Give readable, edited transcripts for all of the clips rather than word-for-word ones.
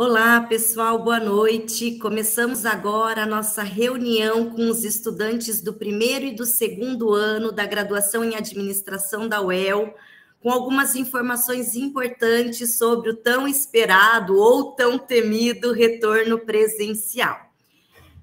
Olá, pessoal, boa noite. Começamos agora a nossa reunião com os estudantes do primeiro e do segundo ano da graduação em administração da UEL, com algumas informações importantes sobre o tão esperado ou tão temido retorno presencial.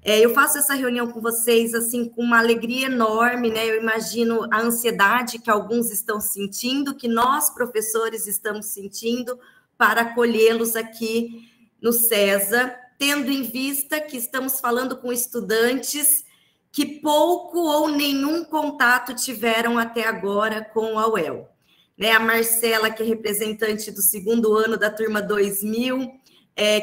Eu faço essa reunião com vocês assim com uma alegria enorme, né? Eu imagino a ansiedade que alguns estão sentindo, que nós, professores, estamos sentindo para acolhê-los aqui no CESA, tendo em vista que estamos falando com estudantes que pouco ou nenhum contato tiveram até agora com a UEL. Né? A Marcela, que é representante do segundo ano da turma 2000,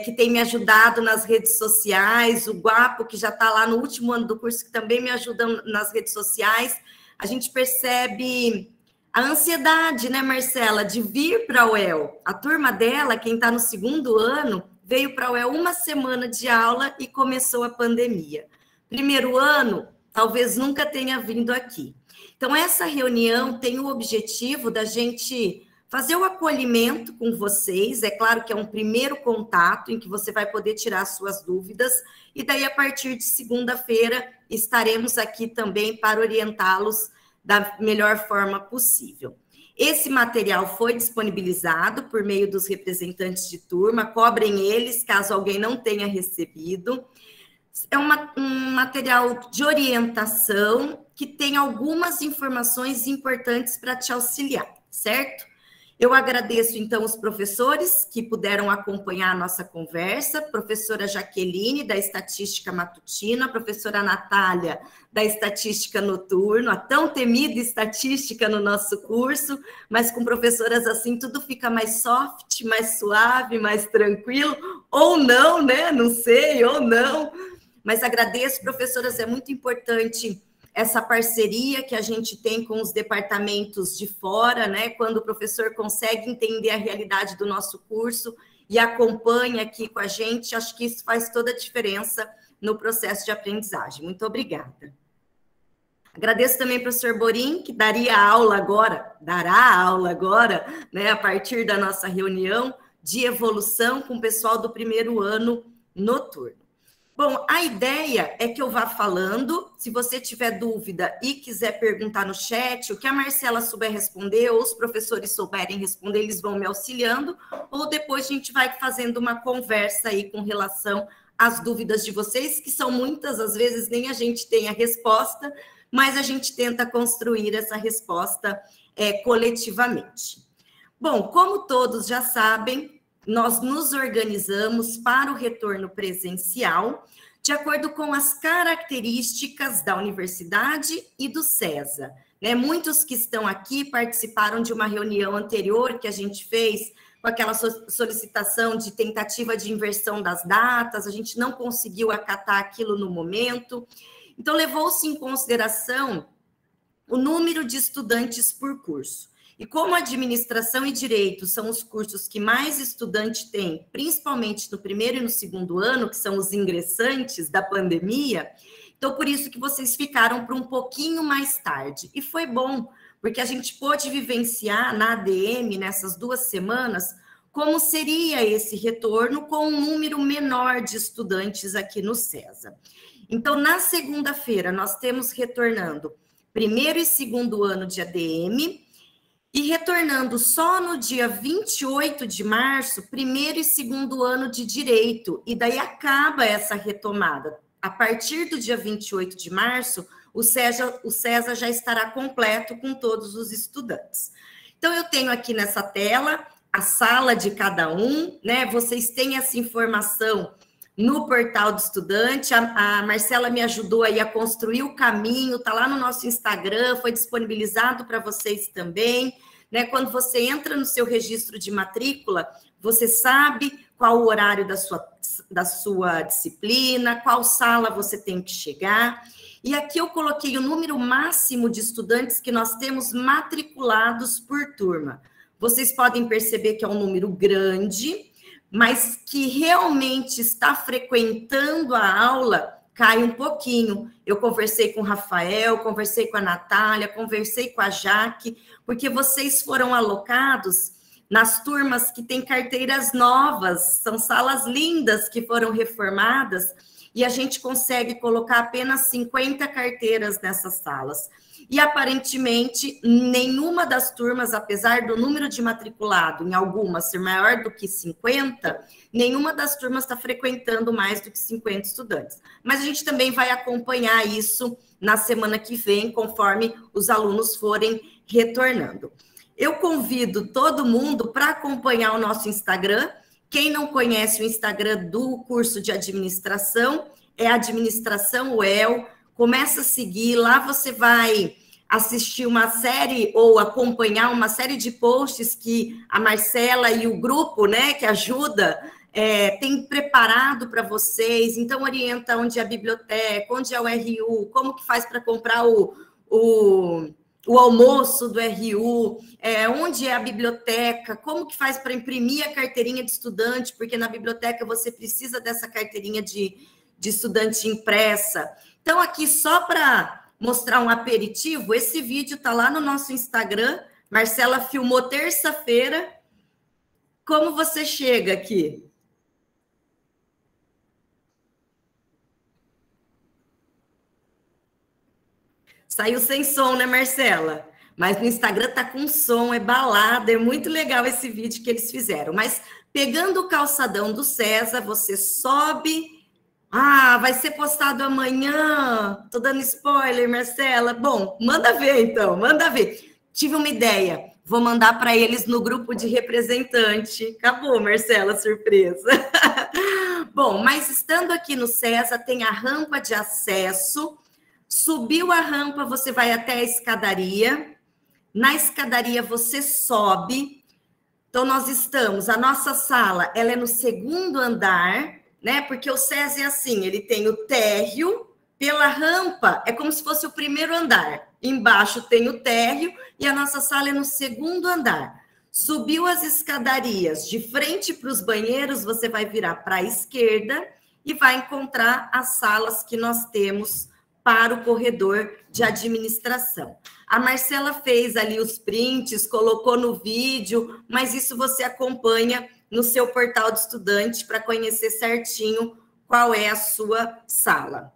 que tem me ajudado nas redes sociais, o Guapo, que já está lá no último ano do curso, que também me ajuda nas redes sociais. A gente percebe a ansiedade, né, Marcela, de vir para a UEL. A turma dela, quem está no segundo ano, veio para a UEL uma semana de aula e começou a pandemia. Primeiro ano, talvez nunca tenha vindo aqui. Então, essa reunião tem o objetivo da gente fazer o acolhimento com vocês. É claro que é um primeiro contato em que você vai poder tirar suas dúvidas, e daí, a partir de segunda-feira, estaremos aqui também para orientá-los da melhor forma possível. Esse material foi disponibilizado por meio dos representantes de turma, cobrem eles, caso alguém não tenha recebido. É um material de orientação que tem algumas informações importantes para te auxiliar, certo? Eu agradeço, então, os professores que puderam acompanhar a nossa conversa, professora Jaqueline, da Estatística Matutina, professora Natália, da Estatística Noturna, a tão temida Estatística no nosso curso, mas com professoras assim, tudo fica mais soft, mais suave, mais tranquilo, ou não, né? Não sei, ou não. Mas agradeço, professoras, é muito importante essa parceria que a gente tem com os departamentos de fora, né? Quando o professor consegue entender a realidade do nosso curso e acompanha aqui com a gente, acho que isso faz toda a diferença no processo de aprendizagem. Muito obrigada. Agradeço também ao professor Borim, que dará aula agora, né, a partir da nossa reunião de evolução com o pessoal do primeiro ano noturno. Bom, a ideia é que eu vá falando, se você tiver dúvida e quiser perguntar no chat, o que a Marcela souber responder, ou os professores souberem responder, eles vão me auxiliando, ou depois a gente vai fazendo uma conversa aí com relação às dúvidas de vocês, que são muitas, às vezes nem a gente tem a resposta, mas a gente tenta construir essa resposta coletivamente. Bom, como todos já sabem, nós nos organizamos para o retorno presencial de acordo com as características da universidade e do CESA. Né? Muitos que estão aqui participaram de uma reunião anterior que a gente fez com aquela solicitação de tentativa de inversão das datas, a gente não conseguiu acatar aquilo no momento. Então, levou-se em consideração o número de estudantes por curso. E como administração e direito são os cursos que mais estudante tem, principalmente no primeiro e no segundo ano, que são os ingressantes da pandemia, então por isso que vocês ficaram para um pouquinho mais tarde. E foi bom, porque a gente pôde vivenciar na ADM, nessas 2 semanas, como seria esse retorno com um número menor de estudantes aqui no CESA. Então, na segunda-feira, nós temos retornando primeiro e segundo ano de ADM, e retornando só no dia 28 de março, primeiro e segundo ano de Direito, e daí acaba essa retomada. A partir do dia 28 de março, o CESA já estará completo com todos os estudantes. Então, eu tenho aqui nessa tela a sala de cada um, né? Vocês têm essa informação no portal do estudante. A Marcela me ajudou aí a construir o caminho, tá lá no nosso Instagram, foi disponibilizado para vocês também, né? Quando você entra no seu registro de matrícula, você sabe qual o horário da sua disciplina, qual sala você tem que chegar. E aqui eu coloquei o número máximo de estudantes que nós temos matriculados por turma. Vocês podem perceber que é um número grande, mas que realmente está frequentando a aula, cai um pouquinho. Eu conversei com o Rafael, conversei com a Natália, conversei com a Jaque, porque vocês foram alocados nas turmas que têm carteiras novas, são salas lindas que foram reformadas, e a gente consegue colocar apenas 50 carteiras nessas salas. E, aparentemente, nenhuma das turmas, apesar do número de matriculado em algumas ser maior do que 50, nenhuma das turmas está frequentando mais do que 50 estudantes. Mas a gente também vai acompanhar isso na semana que vem, conforme os alunos forem retornando. Eu convido todo mundo para acompanhar o nosso Instagram. Quem não conhece o Instagram do curso de administração, é Administração UEL. Começa a seguir, lá você vai assistir uma série ou acompanhar uma série de posts que a Marcela e o grupo, né, que ajuda, tem preparado para vocês. Então, orienta onde é a biblioteca, onde é o RU, como que faz para comprar o almoço do RU, onde é a biblioteca, como que faz para imprimir a carteirinha de estudante, porque na biblioteca você precisa dessa carteirinha de estudante impressa. Então, aqui só para mostrar um aperitivo, esse vídeo está lá no nosso Instagram. Marcela filmou terça-feira. Como você chega aqui? Saiu sem som, né, Marcela? Mas no Instagram tá com som, é balada, é muito legal esse vídeo que eles fizeram. Mas pegando o calçadão do César, você sobe. Ah, vai ser postado amanhã. Tô dando spoiler, Marcela. Bom, manda ver então, manda ver. Tive uma ideia. Vou mandar para eles no grupo de representante. Acabou, Marcela, surpresa. Bom, mas estando aqui no César, tem a rampa de acesso. Subiu a rampa, você vai até a escadaria. Na escadaria, você sobe. Então, nós estamos... A nossa sala, ela é no segundo andar, né? Porque o SESI é assim, ele tem o térreo, pela rampa, é como se fosse o primeiro andar. Embaixo tem o térreo e a nossa sala é no segundo andar. Subiu as escadarias, de frente para os banheiros, você vai virar para a esquerda e vai encontrar as salas que nós temos para o corredor de administração. A Marcela fez ali os prints, colocou no vídeo, mas isso você acompanha no seu portal de estudante para conhecer certinho qual é a sua sala.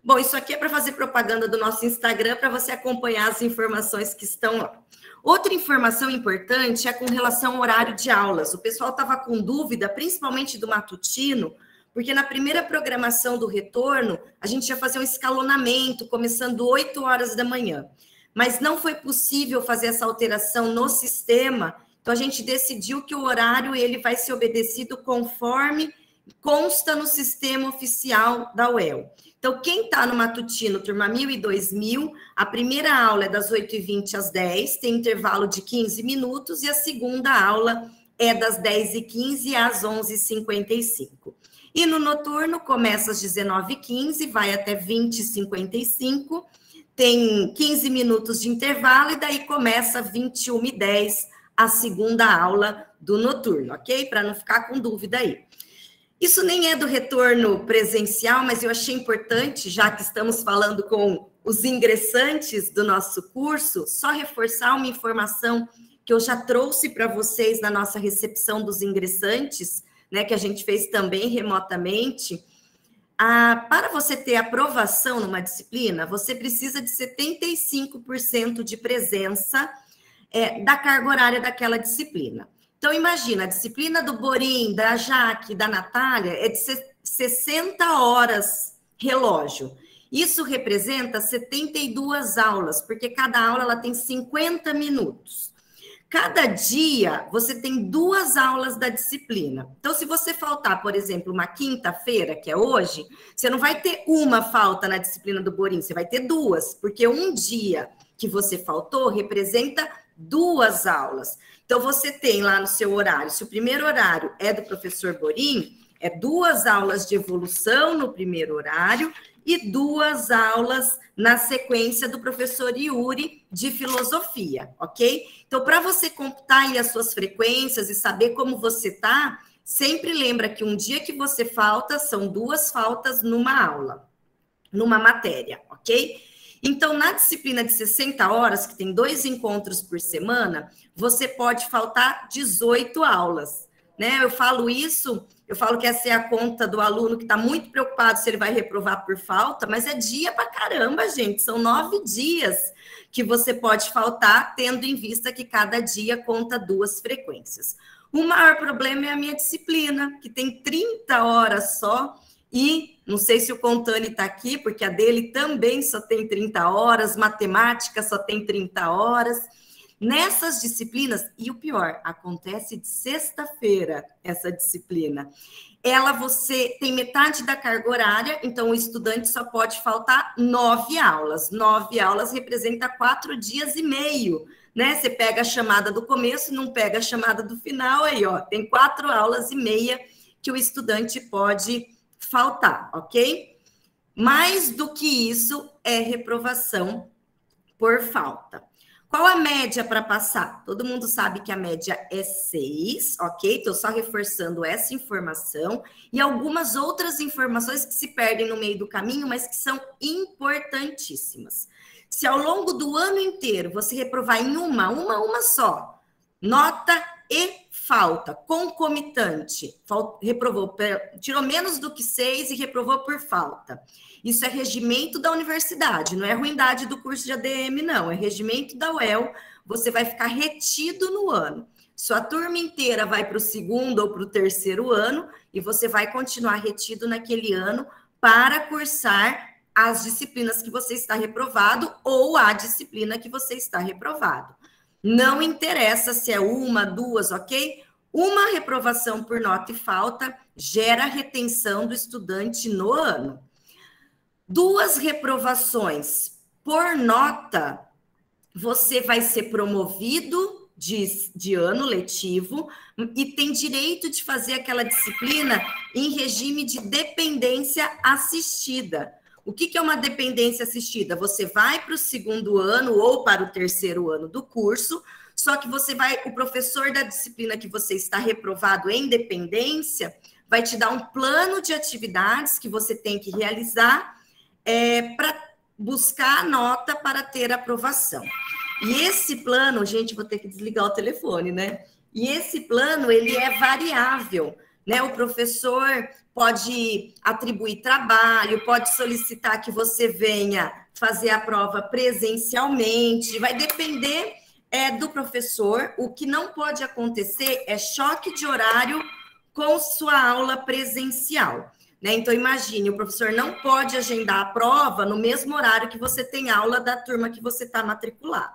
Bom, isso aqui é para fazer propaganda do nosso Instagram, para você acompanhar as informações que estão lá. Outra informação importante é com relação ao horário de aulas. O pessoal estava com dúvida, principalmente do matutino, porque na primeira programação do retorno, a gente ia fazer um escalonamento, começando 8 horas da manhã. Mas não foi possível fazer essa alteração no sistema, então a gente decidiu que o horário ele vai ser obedecido conforme consta no sistema oficial da UEL. Então, quem está no matutino, turma 1000 e 2000, a primeira aula é das 8h20 às 10, tem intervalo de 15 minutos, e a segunda aula é das 10h15 às 11h55. E no noturno, começa às 19h15, vai até 20h55, tem 15 minutos de intervalo, e daí começa 21h10 a segunda aula do noturno, ok? Para não ficar com dúvida aí. Isso nem é do retorno presencial, mas eu achei importante, já que estamos falando com os ingressantes do nosso curso, só reforçar uma informação que eu já trouxe para vocês na nossa recepção dos ingressantes, né, que a gente fez também remotamente. Para você ter aprovação numa disciplina, você precisa de 75% de presença da carga horária daquela disciplina. Então, imagina, a disciplina do Borim, da Jaque, da Natália, é de 60 horas relógio. Isso representa 72 aulas, porque cada aula ela tem 50 minutos. Cada dia, você tem 2 aulas da disciplina. Então, se você faltar, por exemplo, uma quinta-feira, que é hoje, você não vai ter uma falta na disciplina do Borim, você vai ter 2, porque um dia que você faltou representa 2 aulas. Então, você tem lá no seu horário, se o primeiro horário é do professor Borim, é 2 aulas de evolução no primeiro horário e 2 aulas na sequência do professor Yuri de filosofia, ok? Então, para você computar aí as suas frequências e saber como você está, sempre lembra que um dia que você falta, são 2 faltas numa aula, numa matéria, ok? Então, na disciplina de 60 horas, que tem 2 encontros por semana, você pode faltar 18 aulas, né? Eu falo isso, eu falo que essa é a conta do aluno que está muito preocupado se ele vai reprovar por falta, mas é dia pra caramba, gente, são 9 dias que você pode faltar, tendo em vista que cada dia conta 2 frequências. O maior problema é a minha disciplina, que tem 30 horas só, e não sei se o Contani está aqui, porque a dele também só tem 30 horas, matemática só tem 30 horas. Nessas disciplinas, e o pior, acontece de sexta-feira, essa disciplina. Você tem metade da carga horária, então o estudante só pode faltar 9 aulas. 9 aulas representa 4 dias e meio, né? Você pega a chamada do começo, não pega a chamada do final, aí, ó, tem 4 aulas e meia que o estudante pode faltar, ok? Mais do que isso é reprovação por falta. Qual a média para passar? Todo mundo sabe que a média é 6, ok? Estou só reforçando essa informação e algumas outras informações que se perdem no meio do caminho, mas que são importantíssimas. Se ao longo do ano inteiro você reprovar em uma só, nota e falta, concomitante, reprovou, tirou menos do que 6 e reprovou por falta. Isso é regimento da universidade, não é ruindade do curso de ADM, não, é regimento da UEL, você vai ficar retido no ano. Sua turma inteira vai para o segundo ou para o terceiro ano e você vai continuar retido naquele ano para cursar as disciplinas que você está reprovado ou a disciplina que você está reprovado. Não interessa se é 1, 2, ok? Uma reprovação por nota e falta gera retenção do estudante no ano. 2 reprovações por nota, você vai ser promovido de ano letivo e tem direito de fazer aquela disciplina em regime de dependência assistida. O que é uma dependência assistida? Você vai para o segundo ano ou para o terceiro ano do curso, só que o professor da disciplina que você está reprovado em dependência vai te dar um plano de atividades que você tem que realizar para buscar a nota para ter aprovação. E esse plano, gente, vou ter que desligar o telefone, né? E esse plano, ele é variável, né? O professor pode atribuir trabalho, pode solicitar que você venha fazer a prova presencialmente, vai depender do professor. O que não pode acontecer é choque de horário com sua aula presencial, né? Então, imagine, o professor não pode agendar a prova no mesmo horário que você tem aula da turma que você está matriculado,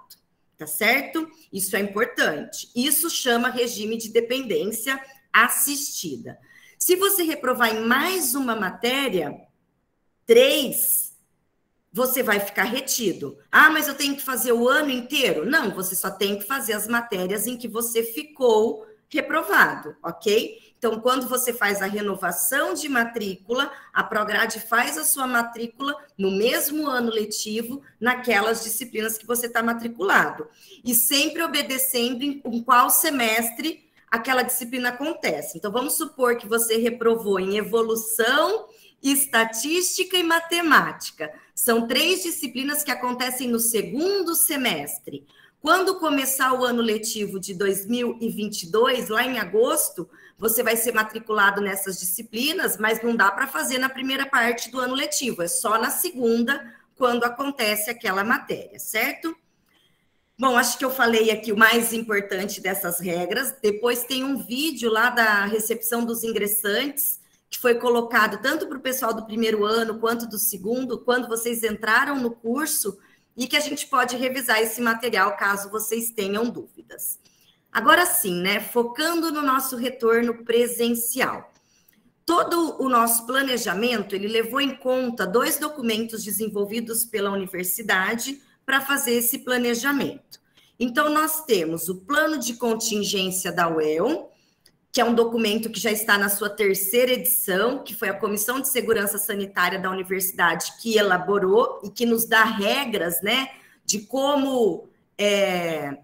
tá certo? Isso é importante. Isso chama regime de dependência assistida. Se você reprovar em mais uma matéria, 3, você vai ficar retido. Ah, mas eu tenho que fazer o ano inteiro? Não, você só tem que fazer as matérias em que você ficou reprovado, ok? Então, quando você faz a renovação de matrícula, a Prograde faz a sua matrícula no mesmo ano letivo, naquelas disciplinas que você está matriculado. E sempre obedecendo em qual semestre aquela disciplina acontece. Então, vamos supor que você reprovou em evolução, estatística e matemática. São 3 disciplinas que acontecem no segundo semestre. Quando começar o ano letivo de 2022, lá em agosto, você vai ser matriculado nessas disciplinas, mas não dá para fazer na primeira parte do ano letivo, é só na segunda, quando acontece aquela matéria, certo? Bom, acho que eu falei aqui o mais importante dessas regras. Depois tem um vídeo lá da recepção dos ingressantes, que foi colocado tanto para o pessoal do primeiro ano quanto do segundo, quando vocês entraram no curso, e que a gente pode revisar esse material caso vocês tenham dúvidas. Agora sim, né? Focando no nosso retorno presencial. Todo o nosso planejamento, ele levou em conta 2 documentos desenvolvidos pela universidade para fazer esse planejamento. Então, nós temos o plano de contingência da UEL, que é um documento que já está na sua 3ª edição, que foi a Comissão de Segurança Sanitária da Universidade que elaborou e que nos dá regras, né, de como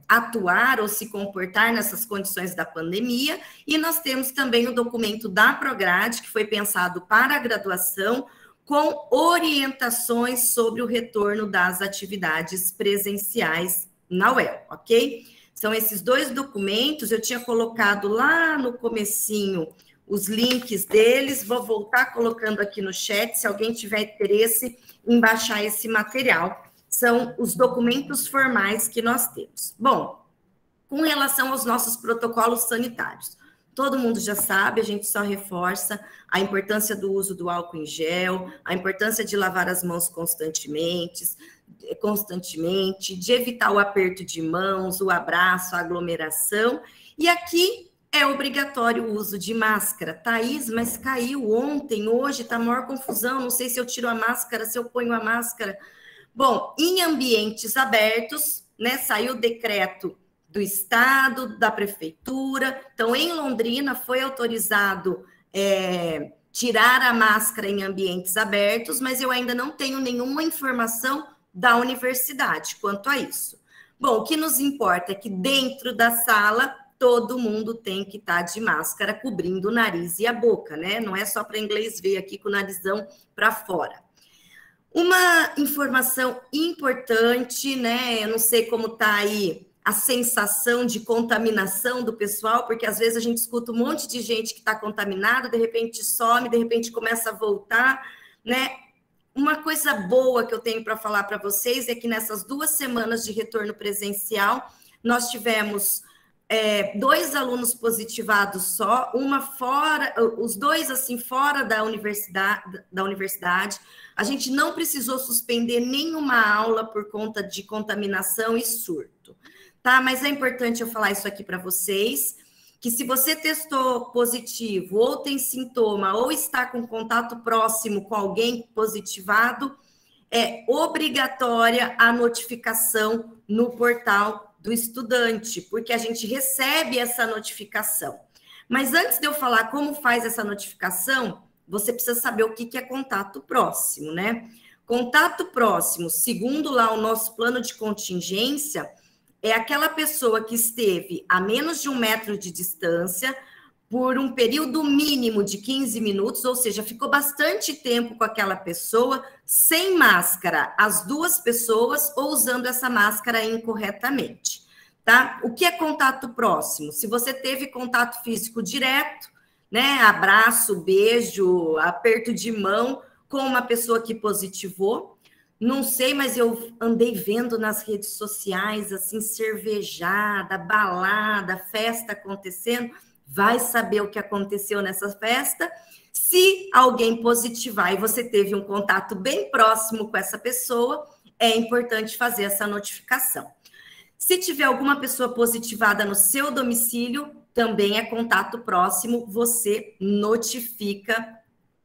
atuar ou se comportar nessas condições da pandemia. E nós temos também o documento da Prograde, que foi pensado para a graduação, com orientações sobre o retorno das atividades presenciais na UEL, ok? São esses 2 documentos, eu tinha colocado lá no comecinho os links deles, vou voltar colocando aqui no chat, se alguém tiver interesse em baixar esse material. São os documentos formais que nós temos. Bom, com relação aos nossos protocolos sanitários, todo mundo já sabe, a gente só reforça a importância do uso do álcool em gel, a importância de lavar as mãos constantemente, de evitar o aperto de mãos, o abraço, a aglomeração. E aqui é obrigatório o uso de máscara. Thaís, mas caiu ontem, hoje está maior confusão, não sei se eu tiro a máscara, se eu ponho a máscara. Bom, em ambientes abertos, né, saiu o decreto do Estado, da Prefeitura. Então, em Londrina, foi autorizado tirar a máscara em ambientes abertos, mas eu ainda não tenho nenhuma informação da universidade quanto a isso. Bom, o que nos importa é que dentro da sala, todo mundo tem que estar de máscara, cobrindo o nariz e a boca, né? Não é só para inglês ver aqui com o narizão para fora. Uma informação importante, né? Eu não sei como está aí a sensação de contaminação do pessoal, porque às vezes a gente escuta um monte de gente que está contaminada, de repente some, de repente começa a voltar, né? Uma coisa boa que eu tenho para falar para vocês é que nessas 2 semanas de retorno presencial, nós tivemos 2 alunos positivados só, uma fora, os 2 assim fora da universidade. A gente não precisou suspender nenhuma aula por conta de contaminação e surto. Tá, mas é importante eu falar isso aqui para vocês, que se você testou positivo, ou tem sintoma, ou está com contato próximo com alguém positivado, é obrigatória a notificação no portal do estudante, porque a gente recebe essa notificação. Mas antes de eu falar como faz essa notificação, você precisa saber o que é contato próximo, né? Contato próximo, segundo lá o nosso plano de contingência, é aquela pessoa que esteve a menos de 1 metro de distância por um período mínimo de 15 minutos, ou seja, ficou bastante tempo com aquela pessoa sem máscara, as 2 pessoas, ou usando essa máscara incorretamente, tá? O que é contato próximo? Se você teve contato físico direto, né, abraço, beijo, aperto de mão com uma pessoa que positivou. Não sei, mas eu andei vendo nas redes sociais, assim, cervejada, balada, festa acontecendo. Vai saber o que aconteceu nessa festa. Se alguém positivar e você teve um contato bem próximo com essa pessoa, é importante fazer essa notificação. Se tiver alguma pessoa positivada no seu domicílio, também é contato próximo, você notifica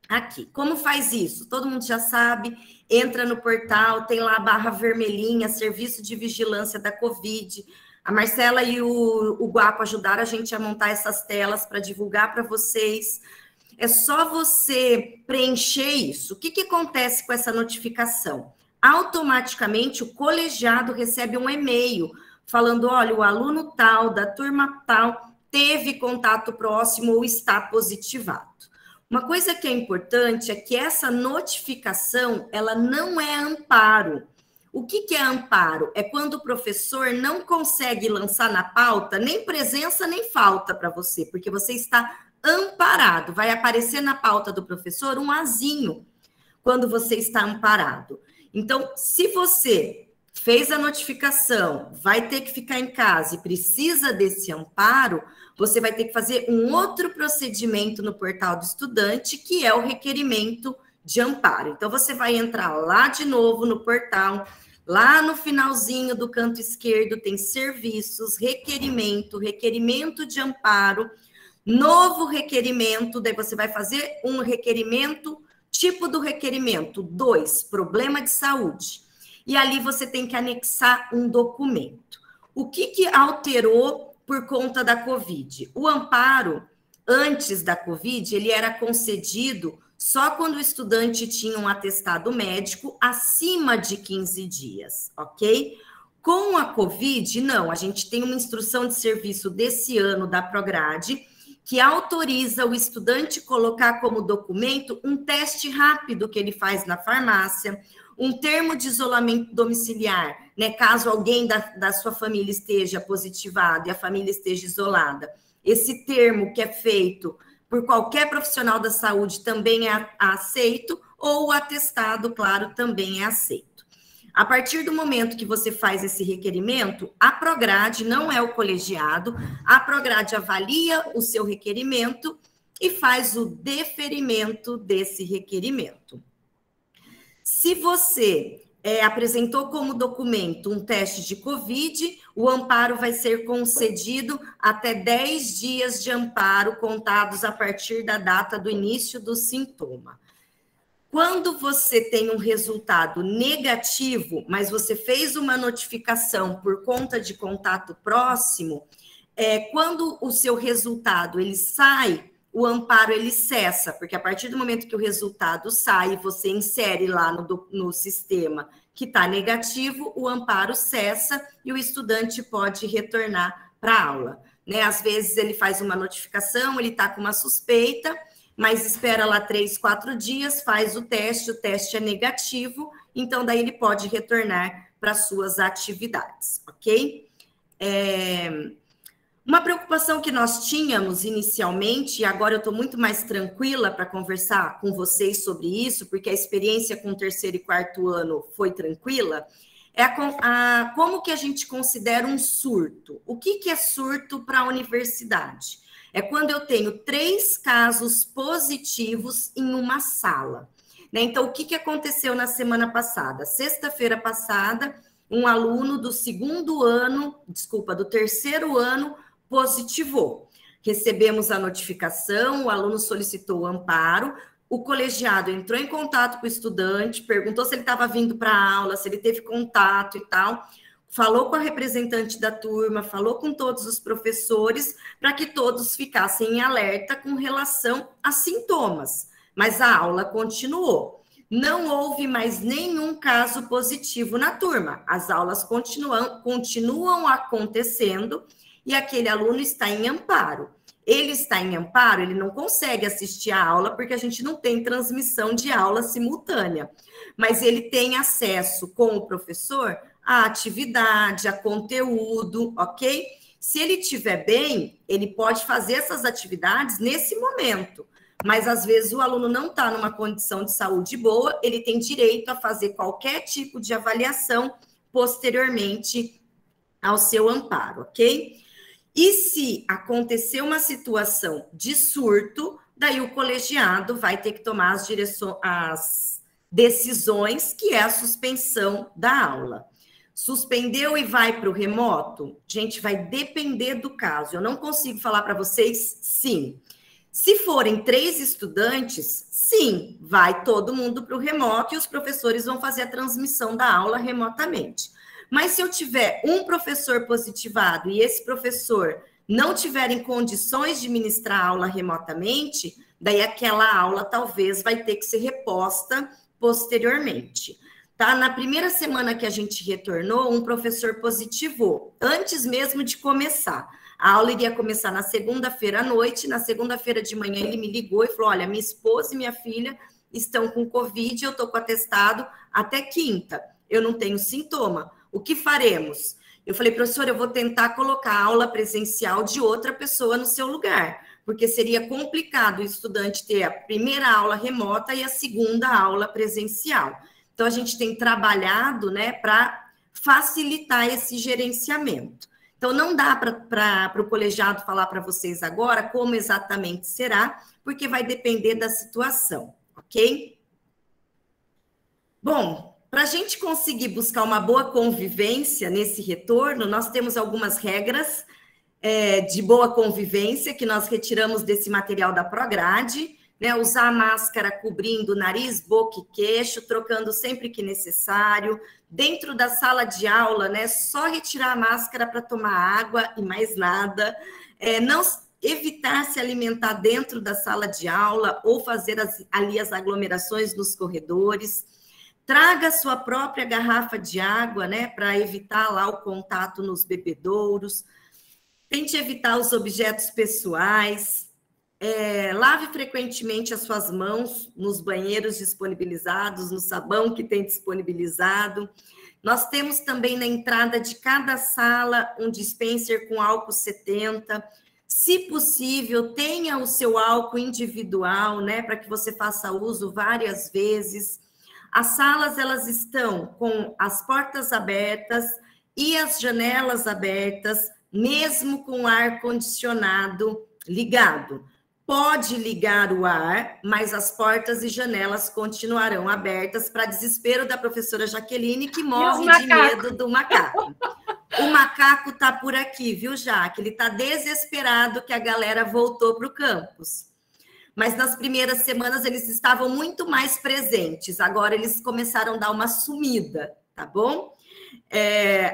aqui. Como faz isso? Todo mundo já sabe, entra no portal, tem lá a barra vermelhinha, Serviço de Vigilância da Covid. A Marcela e o Guapo ajudaram a gente a montar essas telas para divulgar para vocês. É só você preencher isso. O que acontece com essa notificação? Automaticamente, o colegiado recebe um e-mail falando, olha, o aluno tal, da turma tal, teve contato próximo ou está positivado. Uma coisa que é importante é que essa notificação, ela não é amparo. O que é amparo? É quando o professor não consegue lançar na pauta nem presença nem falta para você, porque você está amparado. Vai aparecer na pauta do professor um azinho quando você está amparado. Então, se você fez a notificação, vai ter que ficar em casa e precisa desse amparo, você vai ter que fazer um outro procedimento no portal do estudante, que é o requerimento de amparo. Então, você vai entrar lá de novo no portal, lá no finalzinho do canto esquerdo tem serviços, requerimento, requerimento de amparo, novo requerimento, daí você vai fazer um requerimento, tipo do requerimento 2, problema de saúde. E ali você tem que anexar um documento. O que alterou por conta da Covid? O amparo, antes da Covid, ele era concedido só quando o estudante tinha um atestado médico acima de 15 dias, ok? Com a Covid, não. A gente tem uma instrução de serviço desse ano da Prograde que autoriza o estudante colocar como documento um teste rápido que ele faz na farmácia, um termo de isolamento domiciliar, né, caso alguém da sua família esteja positivado e a família esteja isolada. Esse termo que é feito por qualquer profissional da saúde também é aceito, ou o atestado, claro, também é aceito. A partir do momento que você faz esse requerimento, a Prograde, não é o colegiado, a Prograde avalia o seu requerimento e faz o deferimento desse requerimento. Se você apresentou como documento um teste de Covid, o amparo vai ser concedido até 10 dias de amparo contados a partir da data do início do sintoma. Quando você tem um resultado negativo, mas você fez uma notificação por conta de contato próximo, quando o seu resultado ele sai, o amparo ele cessa, porque a partir do momento que o resultado sai, você insere lá no sistema que está negativo, o amparo cessa e o estudante pode retornar para a aula, né? Às vezes ele faz uma notificação, ele está com uma suspeita, mas espera lá 3, 4 dias, faz o teste é negativo, então daí ele pode retornar para suas atividades, ok? Uma preocupação que nós tínhamos inicialmente, e agora eu estou muito mais tranquila para conversar com vocês sobre isso, porque a experiência com o 3º e 4º ano foi tranquila, como que a gente considera um surto? O que é surto para a universidade? É quando eu tenho 3 casos positivos em uma sala, né? Então, o que aconteceu na semana passada? Sexta-feira passada, um aluno do 3º ano, positivou. Recebemos a notificação, o aluno solicitou o amparo, o colegiado entrou em contato com o estudante, perguntou se ele estava vindo para a aula, se ele teve contato e tal, falou com a representante da turma, falou com todos os professores, para que todos ficassem em alerta com relação a sintomas. Mas a aula continuou. Não houve mais nenhum caso positivo na turma. As aulas continuam acontecendo e aquele aluno está em amparo. Ele está em amparo, ele não consegue assistir a aula, porque a gente não tem transmissão de aula simultânea. Mas ele tem acesso com o professor a atividade, a conteúdo, ok? Se ele estiver bem, ele pode fazer essas atividades nesse momento, mas às vezes o aluno não está numa condição de saúde boa, ele tem direito a fazer qualquer tipo de avaliação posteriormente ao seu amparo, ok? E se acontecer uma situação de surto, daí o colegiado vai ter que tomar as decisões, que é a suspensão da aula. Suspendeu e vai para o remoto? Gente, vai depender do caso. Eu não consigo falar para vocês sim. Se forem 3 estudantes, sim, vai todo mundo para o remoto e os professores vão fazer a transmissão da aula remotamente. Mas se eu tiver um professor positivado e esse professor não tiver em condições de ministrar a aula remotamente, daí aquela aula talvez vai ter que ser reposta posteriormente. Tá? Na primeira semana que a gente retornou, um professor positivou, antes mesmo de começar. A aula iria começar na segunda-feira à noite, na segunda-feira de manhã ele me ligou e falou, olha, minha esposa e minha filha estão com Covid, eu estou com atestado até quinta, eu não tenho sintoma, o que faremos? Eu falei, professor, eu vou tentar colocar a aula presencial de outra pessoa no seu lugar, porque seria complicado o estudante ter a primeira aula remota e a segunda aula presencial. Então, a gente tem trabalhado, né, para facilitar esse gerenciamento. Então, não dá para o colegiado falar para vocês agora como exatamente será, porque vai depender da situação, ok? Bom, para a gente conseguir buscar uma boa convivência nesse retorno, nós temos algumas regras de boa convivência que nós retiramos desse material da Prograde, né? Usar a máscara cobrindo nariz, boca e queixo, trocando sempre que necessário. Dentro da sala de aula, né? Só retirar a máscara para tomar água e mais nada. Não evitar se alimentar dentro da sala de aula ou fazer ali as aglomerações nos corredores. Traga sua própria garrafa de água, né? Para evitar lá o contato nos bebedouros. Tente evitar os objetos pessoais. Lave frequentemente as suas mãos nos banheiros disponibilizados, no sabão que tem disponibilizado. Nós temos também na entrada de cada sala um dispenser com álcool 70. Se possível, tenha o seu álcool individual, né, para que você faça uso várias vezes. As salas, elas estão com as portas abertas e as janelas abertas, mesmo com o ar-condicionado ligado. Pode ligar o ar, mas as portas e janelas continuarão abertas para desespero da professora Jaqueline, que morre de medo do macaco. O macaco está por aqui, viu, Jaque? Ele está desesperado que a galera voltou para o campus. Mas nas primeiras semanas eles estavam muito mais presentes. Agora eles começaram a dar uma sumida, tá bom?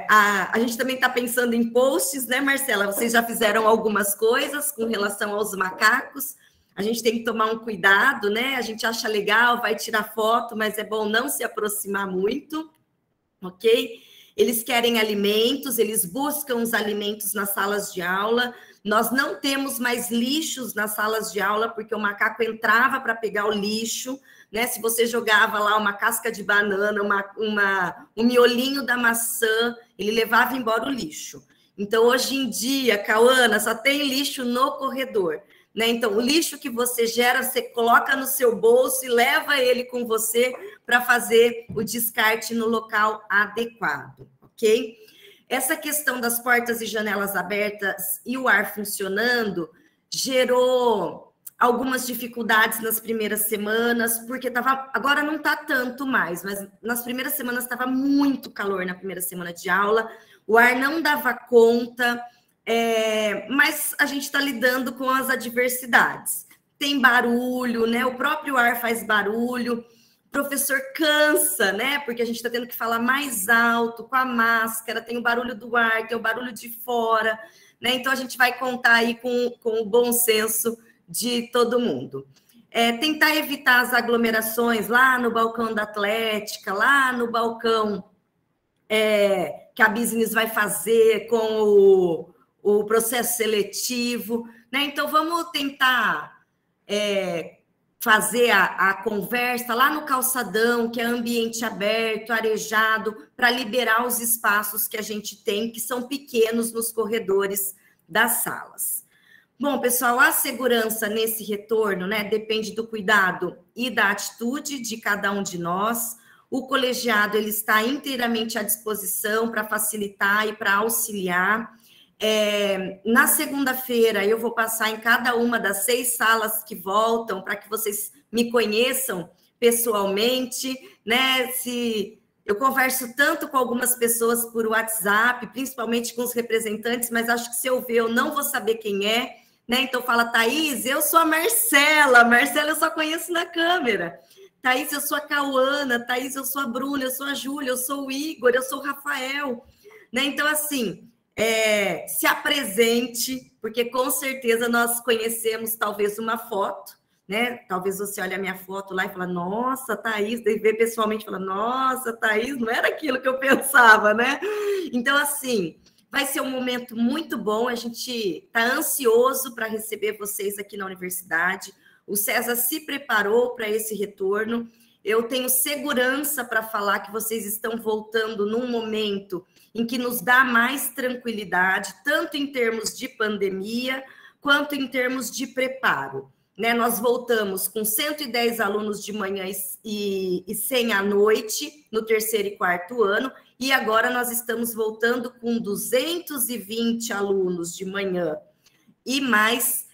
A gente também está pensando em posts, né, Marcela? Vocês já fizeram algumas coisas com relação aos macacos. A gente tem que tomar um cuidado, né? A gente acha legal, vai tirar foto, mas é bom não se aproximar muito, ok? Eles querem alimentos, eles buscam os alimentos nas salas de aula. Nós não temos mais lixos nas salas de aula, porque o macaco entrava para pegar o lixo, né? Se você jogava lá uma casca de banana, um miolinho da maçã, ele levava embora o lixo. Então, hoje em dia, Cauana, só tem lixo no corredor, né? Então, o lixo que você gera, você coloca no seu bolso e leva ele com você para fazer o descarte no local adequado, ok? Essa questão das portas e janelas abertas e o ar funcionando gerou algumas dificuldades nas primeiras semanas, porque agora não está tanto mais, mas nas primeiras semanas estava muito calor na primeira semana de aula, o ar não dava conta, mas a gente está lidando com as adversidades. Tem barulho, né? O próprio ar faz barulho, o professor cansa, né? Porque a gente está tendo que falar mais alto, com a máscara, tem o barulho do ar, tem o barulho de fora, né? Então a gente vai contar aí com o bom senso de todo mundo. Tentar evitar as aglomerações lá no balcão da Atlética, lá no balcão que a Business vai fazer com o processo seletivo, né? Então vamos tentar fazer a conversa lá no calçadão, que é ambiente aberto, arejado, para liberar os espaços que a gente tem, que são pequenos nos corredores das salas. Bom, pessoal, a segurança nesse retorno, né, depende do cuidado e da atitude de cada um de nós. O colegiado, ele está inteiramente à disposição para facilitar e para auxiliar. Na segunda-feira, eu vou passar em cada uma das 6 salas que voltam, para que vocês me conheçam pessoalmente, né? Eu converso tanto com algumas pessoas por WhatsApp, principalmente com os representantes, mas acho que se eu ver, eu não vou saber quem é, né? Então fala, Thaís, eu sou a Marcela. Marcela eu só conheço na câmera. Thaís, eu sou a Cauana. Thaís, eu sou a Bruna, eu sou a Júlia, eu sou o Igor, eu sou o Rafael, né? Então, assim, se apresente, porque com certeza nós conhecemos talvez uma foto, né? Talvez você olhe a minha foto lá e fala, nossa, Thaís, daí vê pessoalmente e fala, nossa, Thaís, não era aquilo que eu pensava, né? Então, assim, vai ser um momento muito bom, a gente está ansioso para receber vocês aqui na universidade. O César se preparou para esse retorno. Eu tenho segurança para falar que vocês estão voltando num momento em que nos dá mais tranquilidade, tanto em termos de pandemia, quanto em termos de preparo, né? Nós voltamos com 110 alunos de manhã e 100 à noite, no 3º e 4º ano, e agora nós estamos voltando com 220 alunos de manhã e mais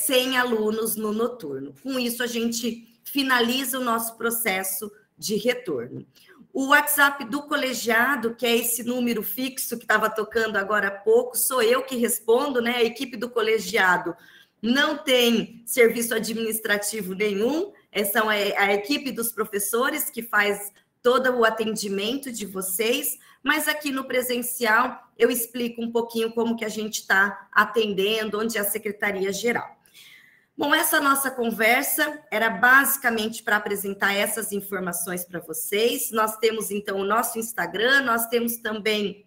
100 alunos no noturno. Com isso, a gente finaliza o nosso processo de retorno. O WhatsApp do colegiado, que é esse número fixo que estava tocando agora há pouco, sou eu que respondo, né? A equipe do colegiado não tem serviço administrativo nenhum, essa é a equipe dos professores que faz todo o atendimento de vocês, mas aqui no presencial eu explico um pouquinho como que a gente está atendendo, onde é a secretaria-geral. Bom, essa nossa conversa era basicamente para apresentar essas informações para vocês. Nós temos, então, o nosso Instagram, nós temos também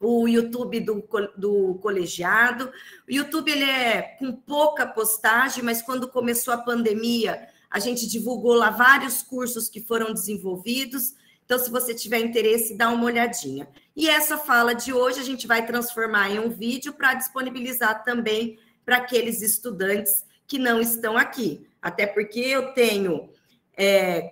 o YouTube do colegiado. O YouTube ele é com pouca postagem, mas quando começou a pandemia, a gente divulgou lá vários cursos que foram desenvolvidos. Então, se você tiver interesse, dá uma olhadinha. E essa fala de hoje a gente vai transformar em um vídeo para disponibilizar também para aqueles estudantes que não estão aqui. Até porque eu tenho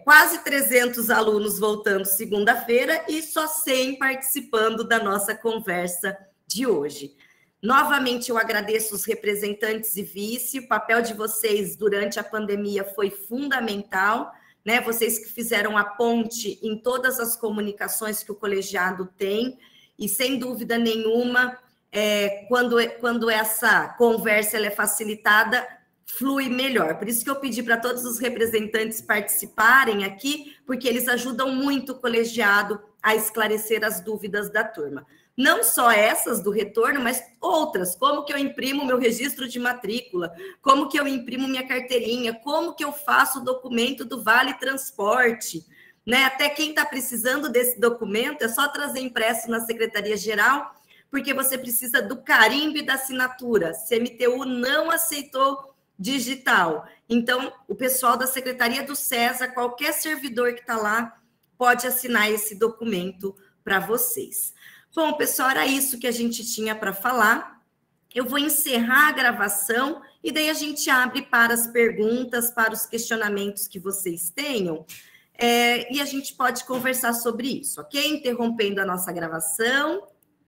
quase 300 alunos voltando segunda-feira e só 100 participando da nossa conversa de hoje. Novamente, eu agradeço os representantes e vice. O papel de vocês durante a pandemia foi fundamental, né? Vocês que fizeram a ponte em todas as comunicações que o colegiado tem, e sem dúvida nenhuma, quando essa conversa ela é facilitada, flui melhor. Por isso que eu pedi para todos os representantes participarem aqui, porque eles ajudam muito o colegiado a esclarecer as dúvidas da turma. Não só essas do retorno, mas outras, como que eu imprimo meu registro de matrícula, como que eu imprimo minha carteirinha, como que eu faço o documento do Vale Transporte, né? Até quem está precisando desse documento, é só trazer impresso na Secretaria-Geral, porque você precisa do carimbo e da assinatura. CMTU não aceitou digital. Então, o pessoal da Secretaria do SESA, qualquer servidor que está lá, pode assinar esse documento para vocês. Bom, pessoal, era isso que a gente tinha para falar. Eu vou encerrar a gravação e daí a gente abre para as perguntas, para os questionamentos que vocês tenham, e a gente pode conversar sobre isso, ok? Interrompendo a nossa gravação.